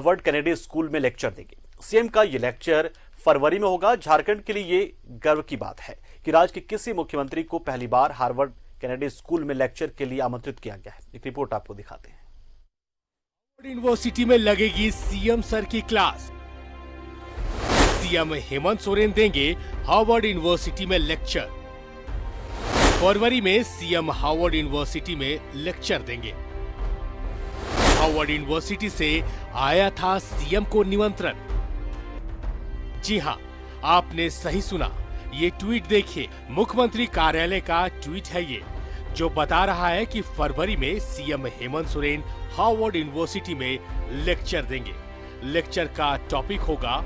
Harvard Kennedy school में lecture देंगे। CM का ये लेक्चर फरवरी में होगा। झारखंड के लिए ये गर्व की बात है कि राज्य के किसी मुख्यमंत्री को पहली बार हार्वर्ड कैनेडी स्कूल में लेक्चर के लिए आमंत्रित किया गया है। एक रिपोर्ट आपको दिखाते हैं। यूनिवर्सिटी में लगेगी सीएम सर की क्लास। सीएम हेमंत सोरेन देंगे हार्वर्ड यूनिवर्सिटी में लेक्चर। फरवरी में सीएम हार्वर्ड यूनिवर्सिटी में लेक्चर देंगे। हार्वर्ड यूनिवर्सिटी से आया था सीएम को निमंत्रण। जी हां, आपने सही सुना। ये ट्वीट देखिए, मुख्यमंत्री कार्यालय का ट्वीट है ये, जो बता रहा है कि फरवरी में CM Hemant Soren Harvard university में लेक्चर देंगे। लेक्चर का टॉपिक होगा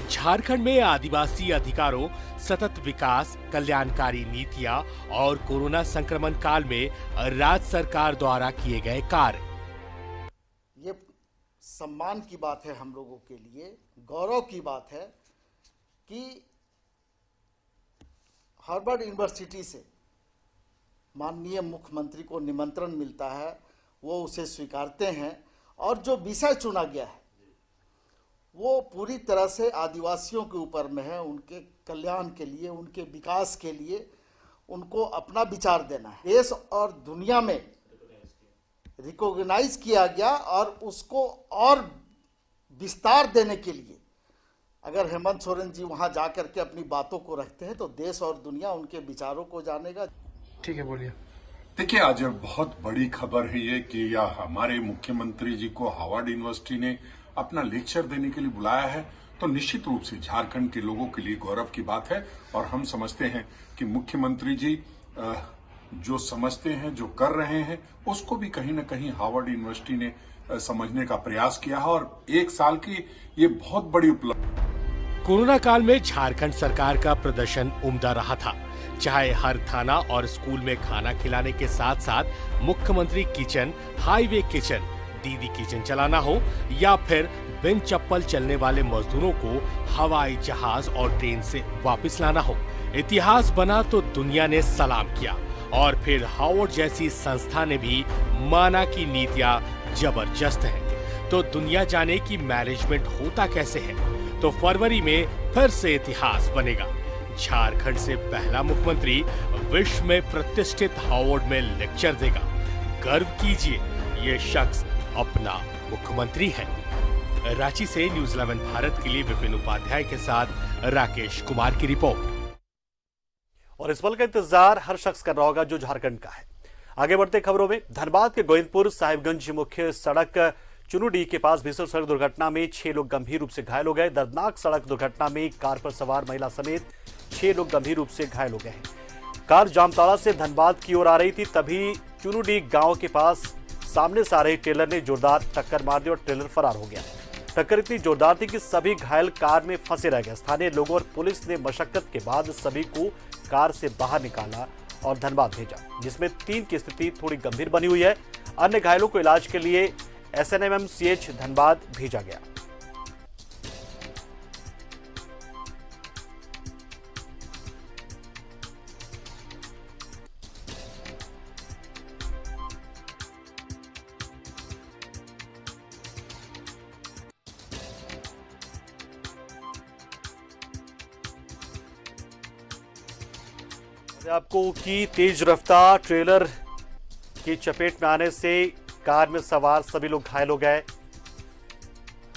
झारखंड में आदिवासी अधिकारों, सतत विकास, कल्याणकारी नीतियां और कोरोना संक्रमण काल में राज्य सरकार द्वारा किए गए कार्य। ये सम्मान की बात है, हम लोगों के लिए गौरव की बात है कि हार्वर्ड यूनिवर्सिटी से माननीय मुख्यमंत्री को निमंत्रण मिलता है, वो उसे स्वीकारते हैं और जो विषय चुना गया है वो पूरी तरह से आदिवासियों के ऊपर में है। उनके कल्याण के लिए, उनके विकास के लिए उनको अपना विचार देना है। देश और दुनिया में रिकॉग्नाइज किया गया और उसको और विस्तार देने के लिए अगर हेमंत सोरेन जी वहां जाकर के अपनी बातों को रखते हैं तो देश और दुनिया उनके विचारों को जानेगा। ठीक है, बोलिए। देखिए, आज बहुत बड़ी खबर है ये कि हमारे मुख्यमंत्री जी को हार्वर्ड यूनिवर्सिटी ने अपना लेक्चर देने के लिए बुलाया है, तो निश्चित रूप से झारखंड के लोगों के लिए गौरव की बात है। और हम समझते हैं कि मुख्यमंत्री जी जो समझते हैं, जो कर रहे हैं, उसको भी कहीं न कहीं हार्वर्ड यूनिवर्सिटी ने समझने का प्रयास किया है और एक साल की ये बहुत बड़ी उपलब्धि। कोरोना काल में झारखंड सरकार का प्रदर्शन उम्दा रहा था। चाहे हर थाना और स्कूल में खाना खिलाने के साथ साथ मुख्यमंत्री किचन, हाईवे किचन, दीदी किचन चलाना हो या फिर बिन चप्पल चलने वाले मजदूरों को हवाई जहाज और ट्रेन से वापस लाना हो। इतिहास बना तो दुनिया ने सलाम किया और फिर हार्वर्ड जैसी संस्था ने भी माना कि नीतियां जबरदस्त हैं। तो दुनिया जाने की मैनेजमेंट होता कैसे है। तो फरवरी में फिर से इतिहास बनेगा। झारखंड से पहला मुख्यमंत्री विश्व में प्रतिष्ठित हार्वर्ड में लेक्चर देगा। गर्व कीजिए, ये शख्स अपना मुख्यमंत्री है। रांची से न्यूज़ 11 भारत के लिए विपिन उपाध्याय के साथ राकेश कुमार की रिपोर्ट। और इस पल का इंतजार हर शख्स कर रहा होगा जो झारखंड का है। आगे बढ़ते खबरों में, धनबाद के गोविंदपुर साहिबगंज मुख्य सड़क चुनुडीह के पास भीषण सड़क दुर्घटना में 6 लोग गंभीर रूप से घायल हो गए। दर्दनाक सड़क दुर्घटना में कार पर सवार महिला समेत 6 लोग गंभीर रूप से घायल हो गए हैं। कार जामताड़ा से धनबाद की ओर आ रही थी, तभी चुनुडीह गांव के पास सामने से आ रही ट्रेलर ने जोरदार टक्कर मार दी और ट्रेलर फरार हो गया। टक्कर इतनी जोरदार थी कि सभी घायल कार में फंसे रह गए। स्थानीय लोगों और पुलिस ने मशक्कत के बाद सभी को कार से बाहर निकाला और धनबाद भेजा, जिसमें 3 की स्थिति थोड़ी गंभीर बनी हुई है। अन्य घायलों को इलाज के लिए SNMMCH धनबाद भेजा गया। आपको कि तेज रफ्तार ट्रेलर की चपेट में आने से कार में सवार सभी लोग घायल हो गए।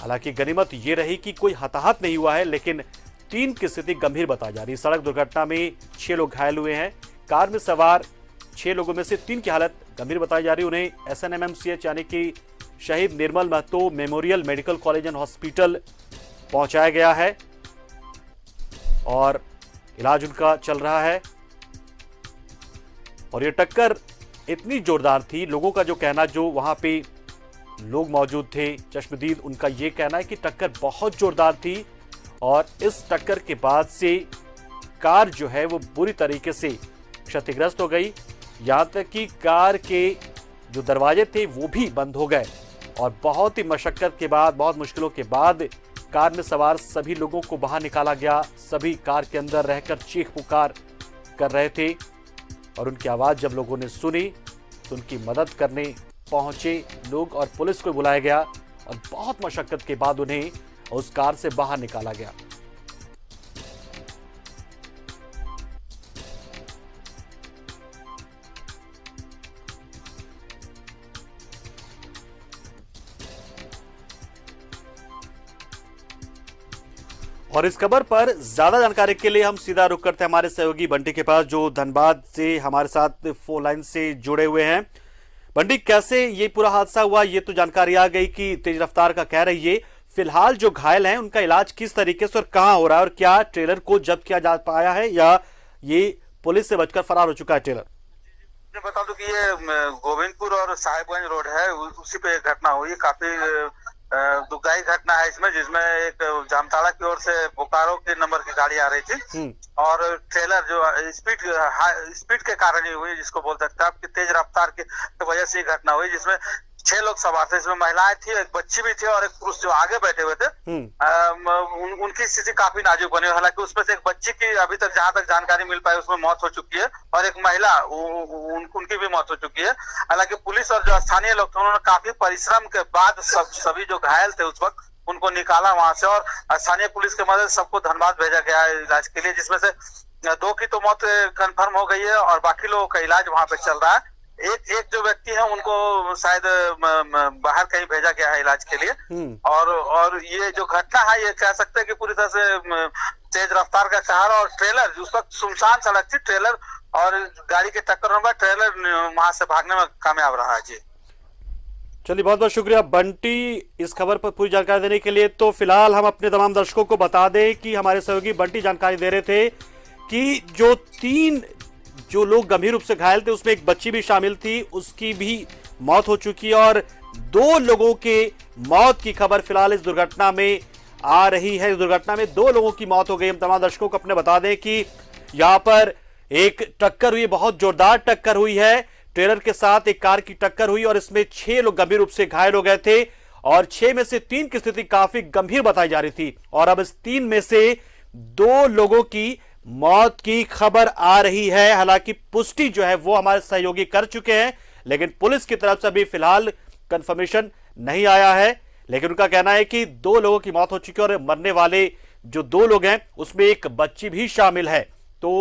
हालांकि गनीमत ये रही कि कोई हताहत नहीं हुआ है, लेकिन 3 की स्थिति गंभीर बताई जा रही है। सड़क दुर्घटना में 6 लोग घायल हुए हैं। कार में सवार 6 लोगों में से 3 की हालत गंभीर बताई जा रही है। उन्हें SNMMCH यानी कि Shaheed Nirmal Mahato memorial medical college and hospital पहुंचाया गया है और इलाज उनका चल रहा है। और ये टक्कर इतनी जोरदार थी, लोगों का जो कहना, जो वहां पे लोग मौजूद थे चश्मदीद, उनका ये कहना है कि टक्कर बहुत जोरदार थी और इस टक्कर के बाद से कार जो है वो बुरी तरीके से क्षतिग्रस्त हो गई। यहां तक कि कार के जो दरवाजे थे वो भी बंद हो गए और बहुत ही मशक्कत के बाद, बहुत मुश्किलों के बाद कार में सवार सभी लोगों को बाहर निकाला गया। सभी कार के अंदर रहकर चीख पुकार कर रहे थे और उनकी आवाज जब लोगों ने सुनी तो उनकी मदद करने पहुंचे लोग और पुलिस को बुलाया गया और बहुत मशक्कत के बाद उन्हें उस कार से बाहर निकाला गया। और इस खबर पर ज्यादा जानकारी के लिए हम सीधा रुख करते हैं हमारे सहयोगी बंटी के पास, जो धनबाद से हमारे साथ फोन लाइन से जुड़े हुए हैं। बंटी, कैसे ये पूरा हादसा हुआ? ये तो जानकारी आ गई कि तेज रफ्तार का कह रही है। फिलहाल जो घायल हैं उनका इलाज किस तरीके से और कहां हो रहा है, और क्या ट्रेलर को जब्त किया जा पाया है या ये पुलिस से बचकर फरार हो चुका है ट्रेलर? बता दूं कि ये गोविंदपुर और साहिबगंज रोड है, उसी पे घटना हुई। काफी दुखदायी घटना है इसमें, जिसमें एक जामताड़ा की ओर से बोकारो के नंबर की गाड़ी आ रही थी और ट्रेलर जो स्पीड के कारण ही हुई, जिसको बोल सकते हैं आपकी तेज रफ्तार की वजह से घटना हुई, जिसमें 6 लोग सवार थे। इसमें महिलाएं थी, एक बच्ची भी थी और एक पुरुष जो आगे बैठे हुए थे। उनकी स्थिति काफी नाजुक बनी। हालांकि उसमें से एक बच्ची की अभी तक जहां तक जानकारी मिल पाई उसमें मौत हो चुकी है और एक महिला उनकी भी मौत हो चुकी है। हालांकि पुलिस और जो स्थानीय लोग थे उन्होंने काफी परिश्रम के बाद सभी जो घायल थे उस वक्त उनको निकाला वहां से और स्थानीय पुलिस की मदद सबको धनबाद भेजा गया है इलाज के लिए, जिसमें से 2 की तो मौत कंफर्म हो गई है और बाकी लोगों का इलाज वहां पे चल रहा है। एक जो व्यक्ति है उनको शायद बाहर कहीं भेजा गया है इलाज के लिए। और ये जो घटना है ये कह सकते हैं कि पूरी तरह से तेज रफ्तार का सहारा और ट्रेलर, उस वक्त सुनसान सड़क थी, ट्रेलर और गाड़ी के टक्कर होने पर ट्रेलर वहां से भागने में कामयाब रहा है। जी चलिए, बहुत बहुत शुक्रिया बंटी इस खबर पर पूरी जानकारी देने के लिए। तो फिलहाल हम अपने तमाम दर्शकों को बता दें कि हमारे सहयोगी बंटी जानकारी दे रहे थे कि जो 3 जो लोग गंभीर रूप से घायल थे उसमें एक बच्ची भी शामिल थी, उसकी भी मौत हो चुकी है और 2 लोगों के मौत की खबर फिलहाल इस दुर्घटना में आ रही है। इस दुर्घटना में 2 लोगों की मौत हो गई। हम तमाम दर्शकों को अपने बता दें कि यहां पर एक टक्कर हुई, बहुत जोरदार टक्कर हुई है, ट्रेलर के साथ एक कार की टक्कर हुई और इसमें 6 लोग गंभीर रूप से घायल हो गए थे और 6 में से 3 की स्थिति काफी गंभीर बताई जा रही थी और अब इस 3 में से 2 लोगों की मौत की खबर आ रही है। हालांकि पुष्टि जो है वो हमारे सहयोगी कर चुके हैं, लेकिन पुलिस की तरफ से अभी फिलहाल कंफर्मेशन नहीं आया है। लेकिन उनका कहना है कि 2 लोगों की मौत हो चुकी है और मरने वाले जो 2 लोग हैं उसमें एक बच्ची भी शामिल है। तो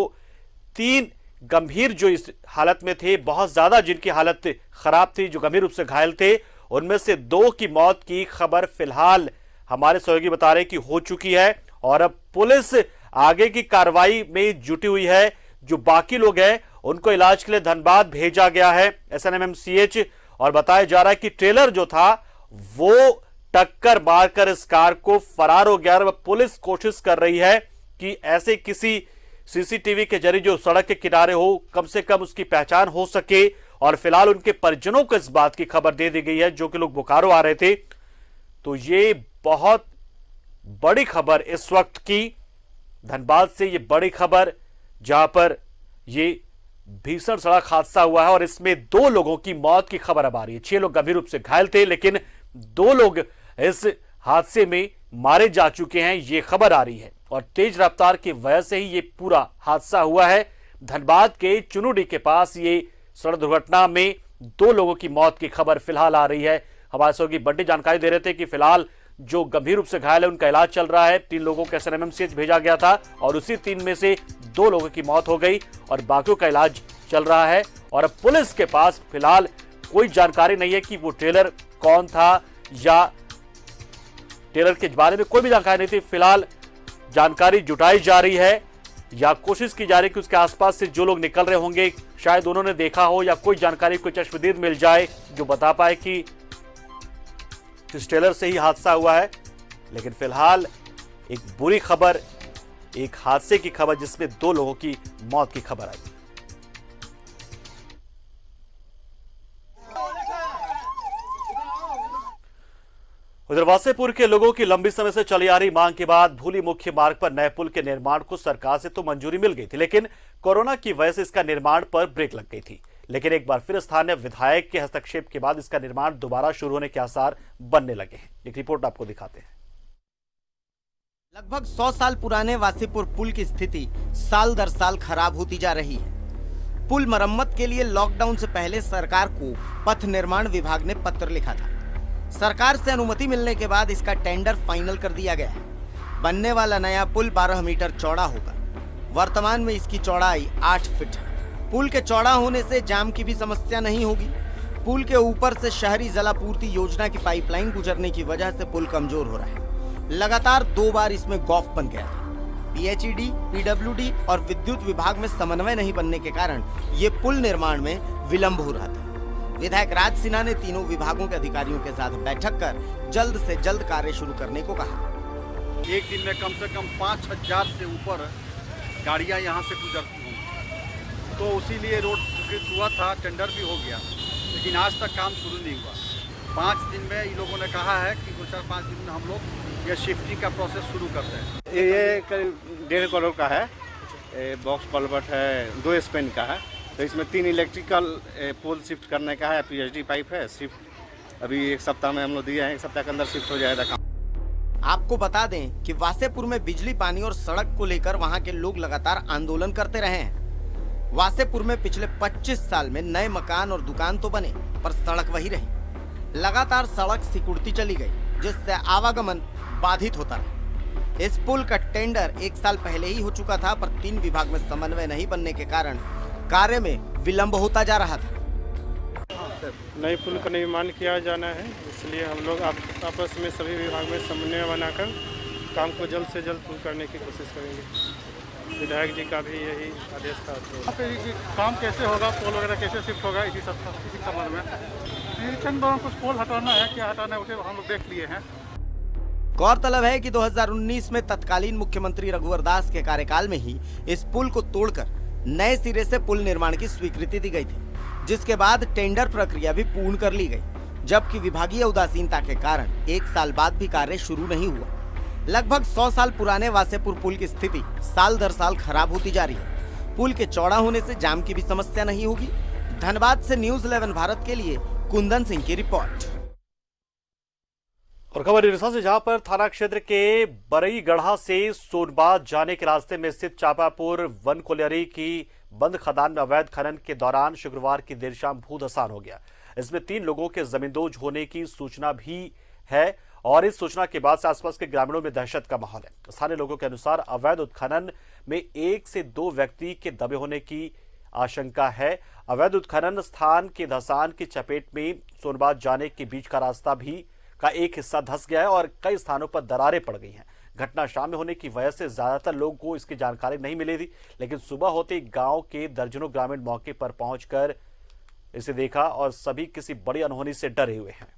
3 गंभीर जो इस हालत में थे, बहुत ज्यादा जिनकी हालत खराब थी, जो गंभीर रूप से घायल थे, उनमें से 2 की मौत की खबर फिलहाल हमारे सहयोगी बता रहे कि हो चुकी है और अब पुलिस आगे की कार्रवाई में जुटी हुई है। जो बाकी लोग हैं उनको इलाज के लिए धनबाद भेजा गया है SNMMCH और बताया जा रहा है कि ट्रेलर जो था वो टक्कर मारकर इस कार को फरार हो गया। पुलिस कोशिश कर रही है कि ऐसे किसी CCTV के जरिए जो सड़क के किनारे हो, कम से कम उसकी पहचान हो सके और फिलहाल उनके परिजनों को इस बात की खबर दे दी गई है जो कि लोग बोकारो आ रहे थे। तो ये बहुत बड़ी खबर इस वक्त की धनबाद से, ये बड़ी खबर जहां पर ये भीषण सड़क हादसा हुआ है और इसमें 2 लोगों की मौत की खबर अब आ रही है। 6 लोग गंभीर रूप से घायल थे लेकिन 2 लोग इस हादसे में मारे जा चुके हैं, ये खबर आ रही है और तेज रफ्तार की वजह से ही ये पूरा हादसा हुआ है। धनबाद के चुनुडी के पास ये सड़क दुर्घटना में 2 लोगों की मौत की खबर फिलहाल आ रही है। हमारे सहयोगी बंटी जानकारी दे रहे थे कि फिलहाल जो गंभीर रूप से घायल है उनका इलाज चल रहा है। 3 लोगों को SNMMCH भेजा गया था और उसी 3 में से 2 लोगों की मौत हो गई और बाकियों का इलाज चल रहा है और अब पुलिस के पास फिलहाल कोई जानकारी नहीं है कि वो ट्रेलर कौन था या ट्रेलर के बारे में कोई भी जानकारी नहीं थी। फिलहाल जानकारी जुटाई जा रही है या कोशिश की जा रही है कि उसके आसपास से जो लोग निकल रहे होंगे शायद उन्होंने देखा हो या कोई जानकारी, कोई चश्मदीद मिल जाए जो बता पाए कि इस ट्रेलर से ही हादसा हुआ है। लेकिन फिलहाल एक बुरी खबर, एक हादसे की खबर जिसमें 2 लोगों की मौत की खबर आई। उधर वासेपुर के लोगों की लंबी समय से चली आ रही मांग के बाद भूली मुख्य मार्ग पर नए पुल के निर्माण को सरकार से तो मंजूरी मिल गई थी, लेकिन कोरोना की वजह से इसका निर्माण पर ब्रेक लग गई थी। लेकिन एक बार फिर स्थानीय विधायक के हस्तक्षेप के बाद इसका निर्माण दोबारा शुरू होने के आसार बनने लगे हैं। एक रिपोर्ट आपको दिखाते हैं। लगभग 100 साल पुराने वासेपुर पुल की स्थिति साल दर साल खराब होती जा रही है। पुल मरम्मत के लिए लॉकडाउन से पहले सरकार को पथ निर्माण विभाग ने पत्र लिखा था। सरकार से अनुमति मिलने के बाद इसका टेंडर फाइनल कर दिया गया है। बनने वाला नया पुल 12 मीटर चौड़ा होगा। वर्तमान में इसकी चौड़ाई 8 फीट है। पुल के चौड़ा होने से जाम की भी समस्या नहीं होगी। पुल के ऊपर से शहरी जलापूर्ति योजना की पाइपलाइन गुजरने की वजह से पुल कमजोर हो रहा है। लगातार 2 बार इसमें गौफ बन गया था। पीएचईडी, पीडब्ल्यूडी और विद्युत विभाग में समन्वय नहीं बनने के कारण ये पुल निर्माण में विलंब हो रहा था। विधायक राज सिन्हा ने तीनों विभागों के अधिकारियों के साथ बैठक कर जल्द से जल्द कार्य शुरू करने को कहा। एक दिन में कम से कम 5000 से ऊपर गाड़ियां यहां से गुजरती होंगी, तो उसीलिए रोड स्वीकृत हुआ था, टेंडर भी हो गया, लेकिन आज तक काम शुरू नहीं हुआ। 5 दिन में इन लोगों ने कहा है कि 2-4-5 दिन में हम लोग ये शिफ्टिंग का प्रोसेस शुरू करते हैं। ये करीब 1.5 करोड़ का है। बॉक्स कल्वर्ट है, 2 स्पेन का है, तो इसमें 3 इलेक्ट्रिकल पोल शिफ्ट करने का है। पीएचडी पाइप है, शिफ्ट अभी 1 सप्ताह में हम लोग दिए हैं, 1 सप्ताह के अंदर शिफ्ट हो जाएगा काम। आपको बता दें कि वासेपुर में बिजली, पानी और सड़क को लेकर वहां के लोग लगातार आंदोलन करते रहे हैं। वासेपुर में पिछले 25 साल में नए मकान और दुकान तो बने, पर सड़क वही रही। लगातार सड़क सिकुड़ती चली गई, जिससे आवागमन बाधित होता रहा। इस पुल का टेंडर 1 साल पहले ही हो चुका था, पर 3 विभाग में समन्वय नहीं बनने के कारण कार्य में विलंब होता जा रहा था। नए पुल का निर्माण किया जाना है, इसलिए हम लोग आपस में सभी विभाग में समन्वय बनाकर काम को जल्द से जल्द पूर्ण करने की कोशिश करेंगे। विधायक जी का भी यही आदेश था। तो काम कैसे होगा, पोल वगैरह कैसे शिफ्ट होगा, इसी संबंध में निरीक्षण दौरान कुछ पोल हटाना है, क्या हटाना है उसे हम लोग देख लिए हैं। गौरतलब है कि 2019 में तत्कालीन मुख्यमंत्री रघुवर दास के कार्यकाल में ही इस पुल को तोड़कर नए सिरे से पुल निर्माण की स्वीकृति दी गई थी, जिसके बाद टेंडर प्रक्रिया भी पूर्ण कर ली गई। जबकि विभागीय उदासीनता के कारण 1 साल बाद भी कार्य शुरू नहीं हुआ। लगभग 100 साल पुराने वासेपुर पुल की स्थिति साल दर साल खराब होती जा रही है। पुल के चौड़ा होने से जाम की भी समस्या नहीं होगी। धनबाद से न्यूज़ 11 भारत के लिए कुंदन सिंह की रिपोर्ट। और खबर इरसा से, जहां पर थाना क्षेत्र के बरई गढ़ा से सोनबाद जाने के रास्ते में स्थित चापापुर वन कोलियरी की बंद खदान में अवैध खनन के दौरान शुक्रवार की देर शाम भूधसान हो गया। इसमें 3 लोगों के जमींदोज होने की सूचना भी है और इस सूचना के बाद से आसपास के ग्रामीणों में दहशत का माहौल है। स्थानीय लोगों के अनुसार अवैध उत्खनन में 1 से 2 व्यक्ति के दबे होने की आशंका है। अवैध उत्खनन स्थान के धसान की चपेट में सोनबाद जाने के बीच का रास्ता भी का एक हिस्सा धंस गया है और कई स्थानों पर दरारें पड़ गई हैं। घटना शाम में होने की वजह से ज्यादातर लोगों को इसकी जानकारी नहीं मिली थी, लेकिन सुबह होते ही गांव के दर्जनों ग्रामीण मौके पर पहुंचकर इसे देखा और सभी किसी बड़ी अनहोनी से डरे हुए हैं।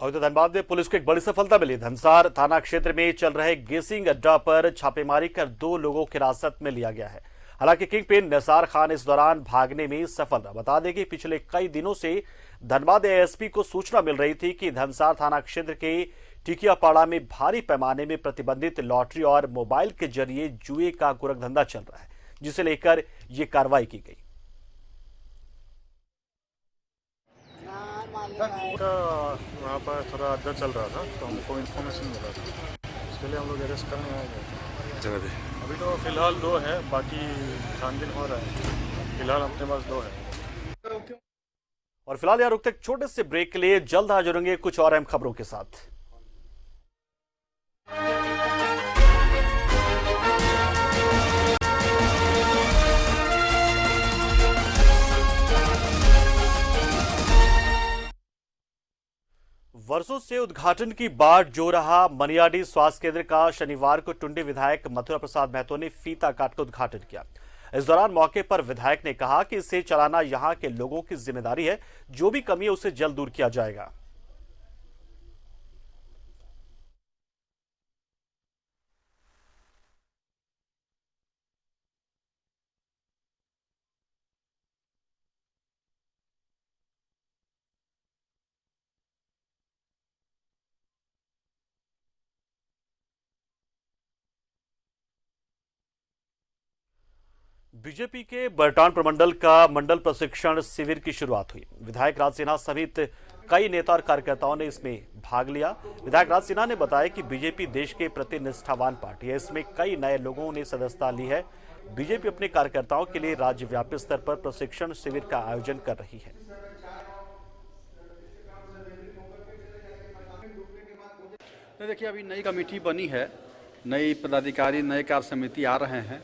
और तो धनबाद में पुलिस को एक बड़ी सफलता मिली। धनसार थाना क्षेत्र में चल रहे गेसिंग अड्डा पर छापेमारी कर 2 लोगों की हिरासत में लिया गया है। हालांकि किंग पिन निसार खान इस दौरान भागने में सफल रहा। बता दें कि पिछले कई दिनों से धनबाद एएसपी को सूचना मिल रही थी कि धनसार थाना क्षेत्र के टिकियापाड़ा में भारी पैमाने में प्रतिबंधित लॉटरी और मोबाइल के जरिए जुए का गोरखधंधा चल रहा है, जिसे लेकर ये कार्रवाई की गई। वहाँ पर थोड़ा अड्डा चल रहा था, तो हमको इन्फॉर्मेशन मिला था, इसके लिए हम लोग अरेस्ट करने आए थे। अभी तो फिलहाल 2 है, बाकी छानबीन हो रहा है। फिलहाल अपने पास 2 है। और फिलहाल यहाँ रुकते एक छोटे से ब्रेक के लिए, जल्द हाजिर होंगे कुछ और अहम खबरों के साथ। वर्षों से उद्घाटन की बाट जो रहा मनियाडी स्वास्थ्य केंद्र का शनिवार को टुंडी विधायक मथुरा प्रसाद महतो ने फीता काटकर उद्घाटन किया। इस दौरान मौके पर विधायक ने कहा कि इसे चलाना यहां के लोगों की जिम्मेदारी है, जो भी कमी है उसे जल्द दूर किया जाएगा। बीजेपी के बरटान प्रमंडल का मंडल प्रशिक्षण शिविर की शुरुआत हुई। विधायक राज सिन्हा सहित कई नेता और कार्यकर्ताओं ने इसमें भाग लिया। विधायक राज सिन्हा ने बताया कि बीजेपी देश के प्रति निष्ठावान पार्टी है। इसमें कई नए लोगों ने सदस्यता ली है। बीजेपी अपने कार्यकर्ताओं के लिए राज्यव्यापी स्तर पर प्रशिक्षण शिविर का आयोजन कर रही है। देखिए, अभी नई कमेटी बनी है, नई पदाधिकारी, नए कार्य समिति आ रहे हैं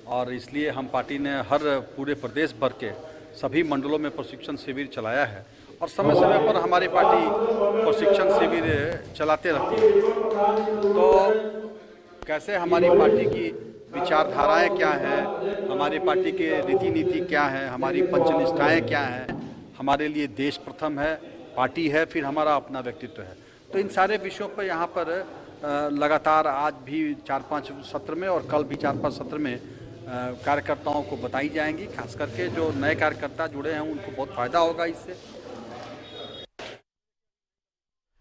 और इसलिए हम पार्टी ने हर पूरे प्रदेश भर के सभी मंडलों में प्रशिक्षण शिविर चलाया है और समय समय पर हमारी पार्टी प्रशिक्षण शिविर चलाते रहती है। तो कैसे हमारी पार्टी की विचारधाराएं क्या हैं, हमारी पार्टी के रीति नीति क्या है, हमारी पंचनिष्ठाएं क्या हैं, हमारे लिए देश प्रथम है, पार्टी है, फिर हमारा अपना व्यक्तित्व है। तो इन सारे विषयों पर यहाँ पर लगातार आज भी 4-5 सत्र में और कल भी 4-5 सत्र में कार्यकर्ताओं को बताई जाएंगी। खास करके जो नए कार्यकर्ता जुड़े हैं उनको बहुत फायदा होगा इससे।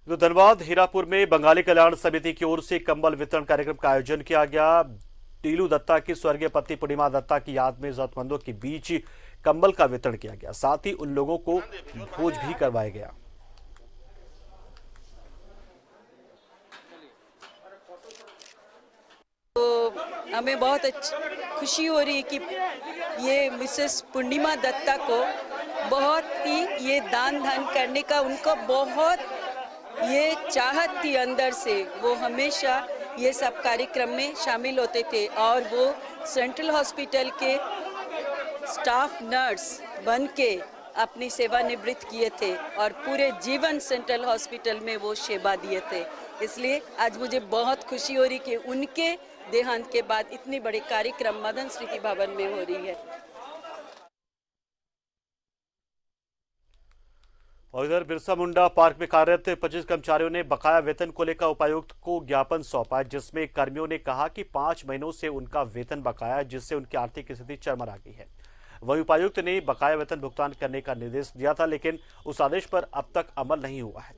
तो धनबाद हीरापुर में बंगाली कल्याण समिति की ओर से कंबल वितरण कार्यक्रम का आयोजन किया गया। टीलू दत्ता की स्वर्गीय पत्नी पूर्णिमा दत्ता की याद में जरूरतमंदों के बीच कंबल का वितरण किया गया। साथ ही उन लोगों को भोज भी करवाया गया। तो हमें बहुत खुशी हो रही है कि ये मिसेस पूर्णिमा दत्ता को बहुत ही ये दान करने का उनको बहुत ये चाहत थी अंदर से। वो हमेशा ये सब कार्यक्रम में शामिल होते थे और वो सेंट्रल हॉस्पिटल के स्टाफ नर्स बन के अपनी सेवानिवृत्त किए थे और पूरे जीवन सेंट्रल हॉस्पिटल में वो सेवा दिए थे। इसलिए आज मुझे बहुत खुशी हो रही कि उनके देहांत के बाद इतनी बड़ी कार्यक्रम मदन स्मृति भवन में हो रही है। और इधर बिरसा मुंडा पार्क में कार्यरत 25 कर्मचारियों ने बकाया वेतन को लेकर उपायुक्त को ज्ञापन सौंपा, जिसमें कर्मियों ने कहा कि 5 महीनों से उनका वेतन बकाया, जिससे उनकी आर्थिक स्थिति चरमरा गई है। वहीं उपायुक्त ने बकाया वेतन भुगतान करने का निर्देश दिया था, लेकिन उस आदेश पर अब तक अमल नहीं हुआ है।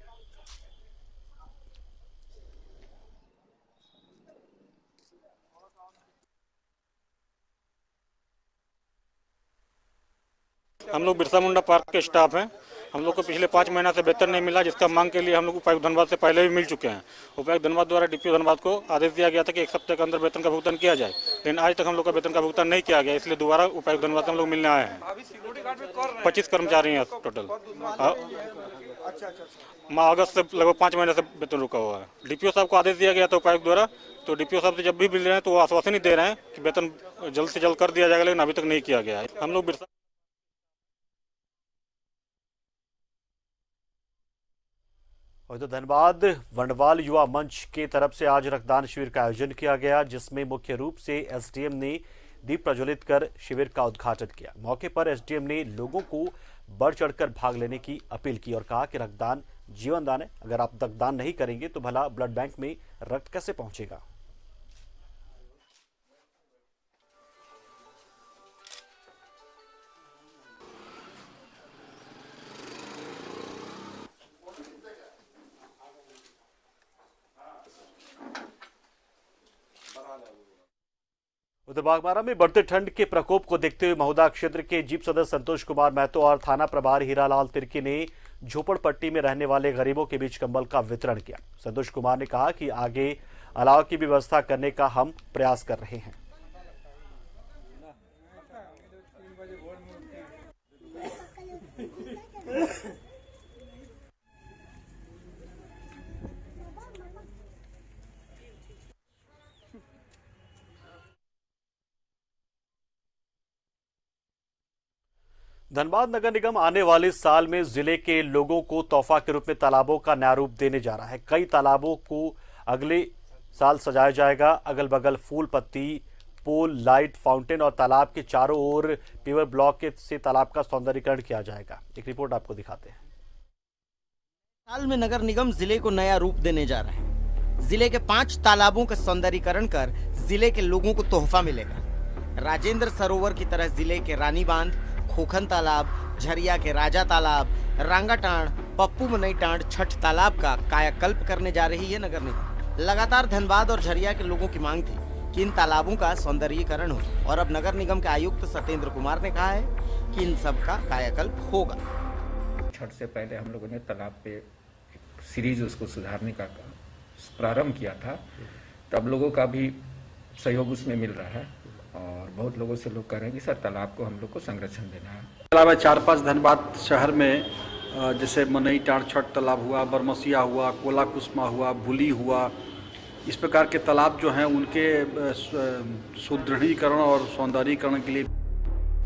हम लोग बिरसा मुंडा पार्क के स्टाफ हैं। हम लोग को पिछले 5 महीना से वेतन नहीं मिला, जिसका मांग के लिए हम लोग उपायुक्त धनबाद से पहले भी मिल चुके हैं। उपायुक्त धनबाद द्वारा डीपीओ धनबाद को आदेश दिया गया था कि 1 सप्ताह के अंदर वेतन का भुगतान किया जाए, लेकिन आज तक हम लोग का वेतन का भुगतान नहीं किया गया। इसलिए दोबारा उपायुक्त धनबाद से हम लोग मिलने आए हैं। 25 कर्मचारी हैं टोटल। अगस्त से लगभग 5 महीने से वेतन रुका हुआ है। डीपीओ साहब को आदेश दिया गया था उपायुक्त द्वारा, तो डीपीओ साहब से जब भी मिल रहे हैं तो वो आश्वासन ही दे रहे हैं कि वेतन जल्द से जल्द कर दिया जाएगा, लेकिन अभी तक नहीं किया गया है। हम लोग और तो धनबाद वंडवाल युवा मंच के तरफ से आज रक्तदान शिविर का आयोजन किया गया, जिसमें मुख्य रूप से एसडीएम ने दीप प्रज्वलित कर शिविर का उद्घाटन किया। मौके पर एसडीएम ने लोगों को बढ़ चढ़कर भाग लेने की अपील की और कहा कि रक्तदान जीवन दान है। अगर आप रक्तदान नहीं करेंगे तो भला ब्लड बैंक में रक्त कैसे पहुंचेगा। उधर बागबारा में बढ़ते ठंड के प्रकोप को देखते हुए महुदा क्षेत्र के जीप सदस्य संतोष कुमार महतो और थाना प्रभारी हीरालाल तिर्की ने झोपड़पट्टी में रहने वाले गरीबों के बीच कंबल का वितरण किया। संतोष कुमार ने कहा कि आगे अलाव की व्यवस्था करने का हम प्रयास कर रहे हैं। धनबाद नगर निगम आने वाले साल में जिले के लोगों को तोहफा के रूप में तालाबों का नया रूप देने जा रहा है। कई तालाबों को अगले साल सजाया जाएगा। अगल बगल फूल पत्ती, पोल, लाइट, फाउंटेन और तालाब के चारों ओर पेवर ब्लॉक से तालाब का सौंदर्यीकरण किया जाएगा। एक रिपोर्ट आपको दिखाते हैं। साल में नगर निगम जिले को नया रूप देने जा रहा है। जिले के 5 तालाबों का सौंदर्यीकरण कर जिले के लोगों को तोहफा मिलेगा। राजेंद्र सरोवर की तरह जिले के रानी बांध, खोखन तालाब, झरिया के राजा तालाब, रांगाटांड़, पप्पू मनई टांड़, छठ तालाब का कायाकल्प करने जा रही है नगर निगम। लगातार धनबाद और झरिया के लोगों की मांग थी कि इन तालाबों का सौंदर्यीकरण हो और अब नगर निगम के आयुक्त सत्येंद्र कुमार ने कहा है कि इन सब का कायाकल्प होगा। छठ से पहले हम लोगों ने तालाब पे एक सीरीज उसको सुधारने का प्रारंभ किया था, तो अब लोगों का भी सहयोग उसमें मिल रहा है और बहुत लोगों से लोग कह रहे हैं कि सर तालाब को हम लोग को संरक्षण देना है। अलावा 4-5 धनबाद शहर में जैसे मनई टाँड़ छठ तालाब हुआ, बरमसिया हुआ, कोला कुसमा हुआ, भूली हुआ, इस प्रकार के तालाब जो हैं उनके सुदृढ़ीकरण और सौंदर्यीकरण के लिए।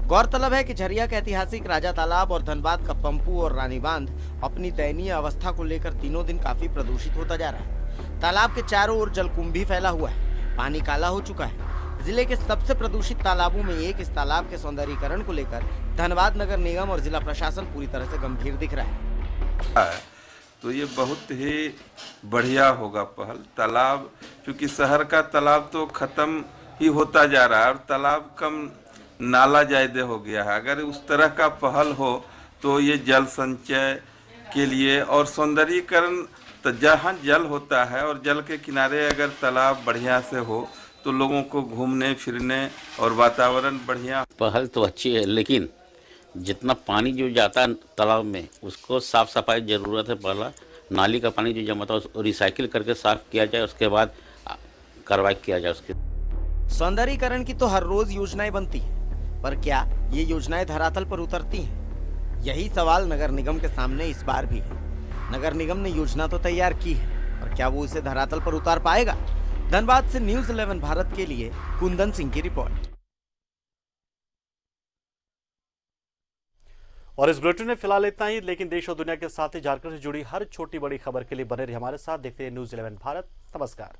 गौरतलब है कि झरिया के ऐतिहासिक राजा तालाब और धनबाद का पंपू और रानी बांध अपनी दयनीय अवस्था को लेकर दिनों दिन काफी प्रदूषित होता जा रहा है। तालाब के चारों ओर जलकुंभी फैला हुआ है, पानी काला हो चुका है। जिले के सबसे प्रदूषित तालाबों में एक इस तालाब के सौंदर्यीकरण को लेकर धनबाद नगर निगम और जिला प्रशासन पूरी तरह से गंभीर दिख रहा है। तो ये बहुत ही बढ़िया होगा पहल। तालाब, क्योंकि शहर का तालाब तो खत्म ही होता जा रहा है और तालाब कम नाला ज्यादा हो गया है। अगर उस तरह का पहल हो तो ये जल संचय के लिए और सौंदर्यीकरण, तो जहाँ जल होता है और जल के किनारे अगर तालाब बढ़िया से हो तो लोगों को घूमने फिरने और वातावरण बढ़िया। पहल तो अच्छी है, लेकिन जितना पानी जो जाता है तालाब में उसको साफ सफाई जरूरत है। पहला नाली का पानी जो जमा था उसको रिसाइकिल करके साफ किया जाए, उसके बाद कार्रवाई किया जाए उसके। सौंदर्यीकरण की तो हर रोज योजनाएं बनती हैं, पर क्या ये योजनाएं धरातल पर उतरती हैं? यही सवाल नगर निगम के सामने इस बार भी है। नगर निगम ने योजना तो तैयार की है, और क्या वो इसे धरातल पर उतार पाएगा? धनबाद से न्यूज़ 11 भारत के लिए कुंदन सिंह की रिपोर्ट। और इस बुलेटिन में फिलहाल इतना ही, लेकिन देश और दुनिया के साथ ही झारखंड से जुड़ी हर छोटी बड़ी खबर के लिए बने रहिए हमारे साथ। देखते हैं न्यूज़ 11 भारत। नमस्कार।